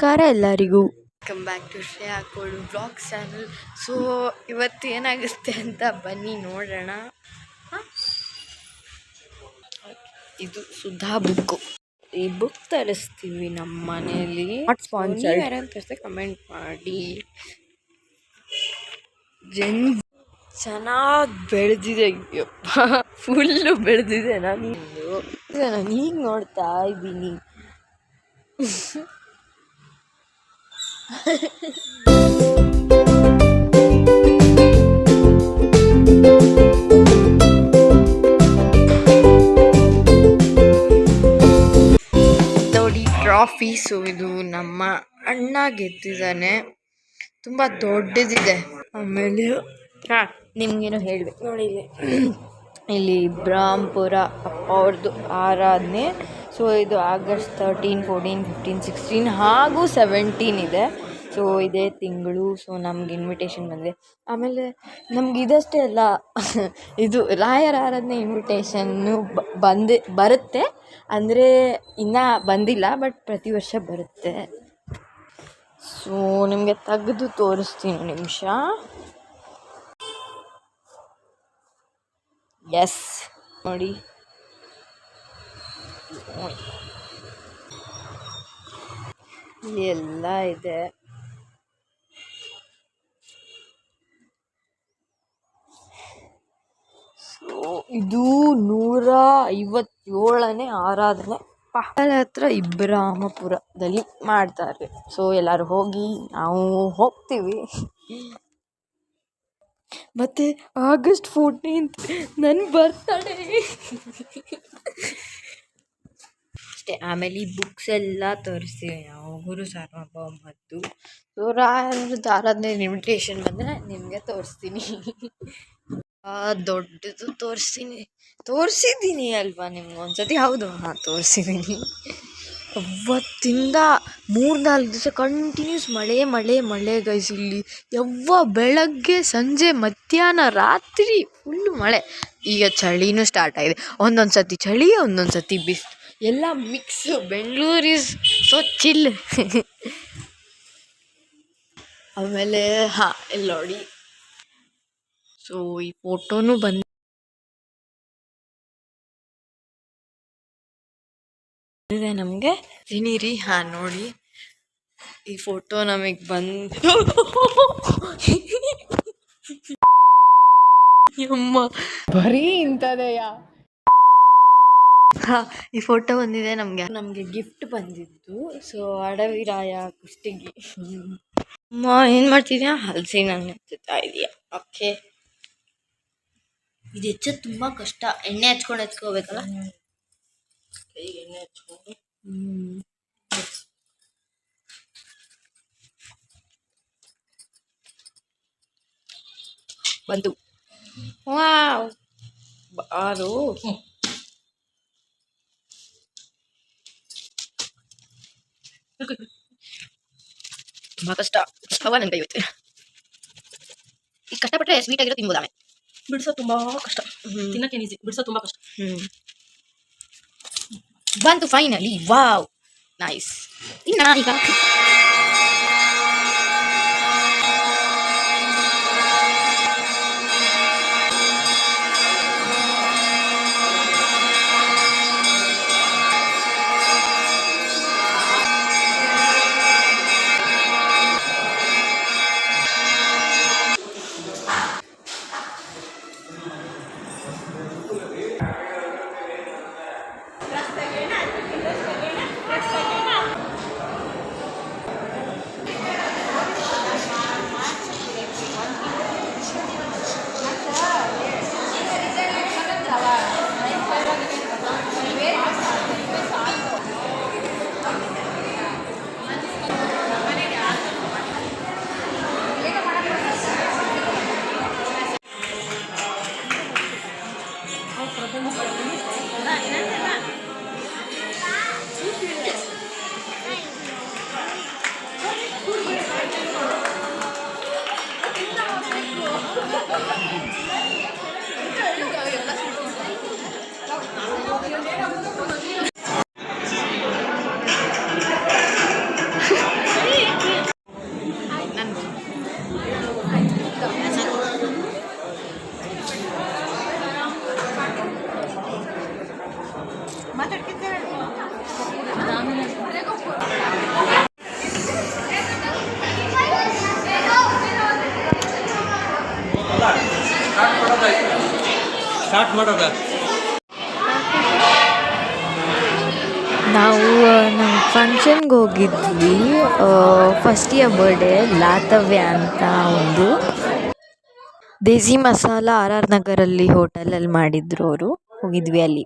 ನಮಸ್ಕಾರ ಎಲ್ಲರಿಗೂ, welcome back to Shreya Kodu blogs channel. So ಇವತ್ತು ಏನಾಗುತ್ತೆ ಅಂತ ಬನ್ನಿ ನೋಡೋಣ. ಇದು ಸುಧಾ ಬುಕ್ಕು. ಈ ಬುಕ್ ತರಿಸ್ತೀವಿ ನಮ್ಮ ಮನೆಯಲ್ಲಿ. Not sponsored. ಯಾರಂತ ಕಮೆಂಟ್ ಮಾಡಿ. ಚೆನ್ನಾಗಿ ಬೆಳೆದಿದೆ, ಫುಲ್ಲು ಬೆಳೆದಿದೆ. ನಾನು ಈಗ ನೋಡ್ತಾ ಇದ್ದೀನಿ. ನೋಡಿ ಟ್ರಾಫಿ. ಸೊ ಇದು ನಮ್ಮ ಅಣ್ಣ ಗೆದ್ದಿದ್ದಾನೆ, ತುಂಬ ದೊಡ್ಡದಿದೆ. ಆಮೇಲೆ ನಿಮ್ಗೇನೋ ಹೇಳ್ಬೇಕು ನೋಡಿ, ಇಲ್ಲಿ ಬ್ರಹ್ಮಪುರ ಅಪ್ಪ ಅವ್ರದ್ದು ಆರಾಧನೆ. ಸೊ ಇದು ಆಗಸ್ಟ್ 13, 14, 15, 16 ಹಾಗೂ 17 ಇದೆ. ಸೊ ಇದೇ ತಿಂಗಳು. ಸೊ ನಮ್ಗೆ ಇನ್ವಿಟೇಷನ್ ಬಂದಿದೆ. ಆಮೇಲೆ ನಮ್ಗೆ ಇದಷ್ಟೇ ಅಲ್ಲ, ಇದು ರಾಯರ ಆರಾಧನೆ ಇನ್ವಿಟೇಷನ್ನು ಬರುತ್ತೆ. ಅಂದರೆ ಇನ್ನೂ ಬಂದಿಲ್ಲ, ಬಟ್ ಪ್ರತಿ ವರ್ಷ ಬರುತ್ತೆ. ಸೊ ನಿಮಗೆ ತೆಗೆದು ತೋರಿಸ್ತೀನಿ ನಿಮಿಷ. ಎಸ್ ನೋಡಿ, ಇಲ್ಲಿ ಎಲ್ಲ ಇದೆ. ಸೊ ಇದು 157ನೇ ಆರಾಧನೆ. ಪಕ್ಕದ ಹತ್ರ ಇಬ್ರಾಮಪುರದಲ್ಲಿ ಮಾಡ್ತಾರೆ. ಸೊ ಎಲ್ಲರೂ ಹೋಗಿ, ನಾವು ಹೋಗ್ತೀವಿ. ಮತ್ತು ಆಗಸ್ಟ್ 14 ನನ್ನ ಬರ್ತಡೇ ಅಷ್ಟೇ. ಆಮೇಲೆ ಈ ಬುಕ್ಸ್ ಎಲ್ಲ ತೋರಿಸ್ತೀವಿ ನಾವು, ಗುರು ಸಾರ್ವಭೌಮದ್ದು. ಸೊ ರಾಯರದ್ದು ಆರಾಧನೆ ಇನ್ವಿಟೇಷನ್ ಬಂದರೆ ನಿಮಗೆ ತೋರಿಸ್ತೀನಿ. ದೊಡ್ಡದು ತೋರಿಸಿದ್ದೀನಿ ಅಲ್ವಾ ನಿಮ್ಗೆ ಒಂದ್ಸತಿ? ಹೌದು, ತೋರಿಸಿದ್ದೀನಿ. ಅವತ್ತಿಂದ 3-4 ದಿವಸ ಕಂಟಿನ್ಯೂಸ್ ಮಳೆ ಗೈಸ್. ಇಲ್ಲಿ ಬೆಳಗ್ಗೆ, ಸಂಜೆ, ಮಧ್ಯಾಹ್ನ, ರಾತ್ರಿ ಫುಲ್ಲು ಮಳೆ. ಈಗ ಚಳಿನೂ ಸ್ಟಾರ್ಟ್ ಆಗಿದೆ. ಒಂದೊಂದು ಸತಿ ಚಳಿ, ಒಂದೊಂದು ಸತಿ ಬಿಸಿಲು, ಎಲ್ಲ mix. Bengaluru is so chill. ಆಮೇಲೆ ಇಲ್ಲಿ ನೋಡಿ. ಸೊ ಈ ಫೋಟೋನು ಬಂದಿದೆ ನಮಗೆ. ತಿನ್ನಿರಿ. ನೋಡಿ ಈ ಫೋಟೋ ನಮಗೆ ಅಮ್ಮ ಬರೀ ಇಂಥದೆಯಾ. ಈ ಫೋಟೋ ಬಂದಿದೆ ನಮಗೆ ಗಿಫ್ಟ್ ಬಂದಿದ್ದು. ಸೊ ಅಡವಿರಾಯ ಕುಷ್ಟಗಿ. ಅಮ್ಮ ಏನು ಮಾಡ್ತಿದ್ಯಾ? ಹಲಸಿನ ಹಣ್ಣು ಎತ್ತುತ್ತಾ ಇದೆಯಾ? ಓಕೆ. ಇದು ಹೆಚ್ಚೋದು ತುಂಬ ಕಷ್ಟ. ಎಣ್ಣೆ ಹಚ್ಕೋಬೇಕಲ್ಲ, ಕೈಗೆ ಎಣ್ಣೆ ಹಚ್ಕೊಂಡು. ಬಂತು. ವಾವ್, ಬಾರು. ತುಂಬ ಕಷ್ಟವ ನನ್ನ ಕೈ ಇವತ್ತು. ಈಗ ಕಷ್ಟಪಟ್ಟರೆ ಸ್ವೀಟ್ ಆಗಿರೋ ತಿನ್ಬೋದಾವೆ. ಬಿಡಿಸೋ ತುಂಬಾ ಕಷ್ಟ, ತಿನ್ನಕ್ಕೆ ಈಸಿ, ಬಿಡಿಸೋ ತುಂಬಾ ಕಷ್ಟ. ಬಂತು ಫೈನಲಿ. Wow, nice. ಇನ್ನ ಈಗ ಸ್ಟಾರ್ಟ್ ಮಾಡೋದ. ನಾವು ನಮ್ಮ ಫಂಕ್ಷನ್ಗೆ ಹೋಗಿದ್ವಿ. ಫಸ್ಟ್ ಇಯರ್ ಬರ್ಡೇ ಲಾತವ್ಯ ಅಂತ ಒಂದು ದೇಸಿ ಮಸಾಲ RR ನಗರಲ್ಲಿ ಹೋಟೆಲಲ್ಲಿ ಮಾಡಿದ್ರು ಅವರು. ಹೋಗಿದ್ವಿ ಅಲ್ಲಿ.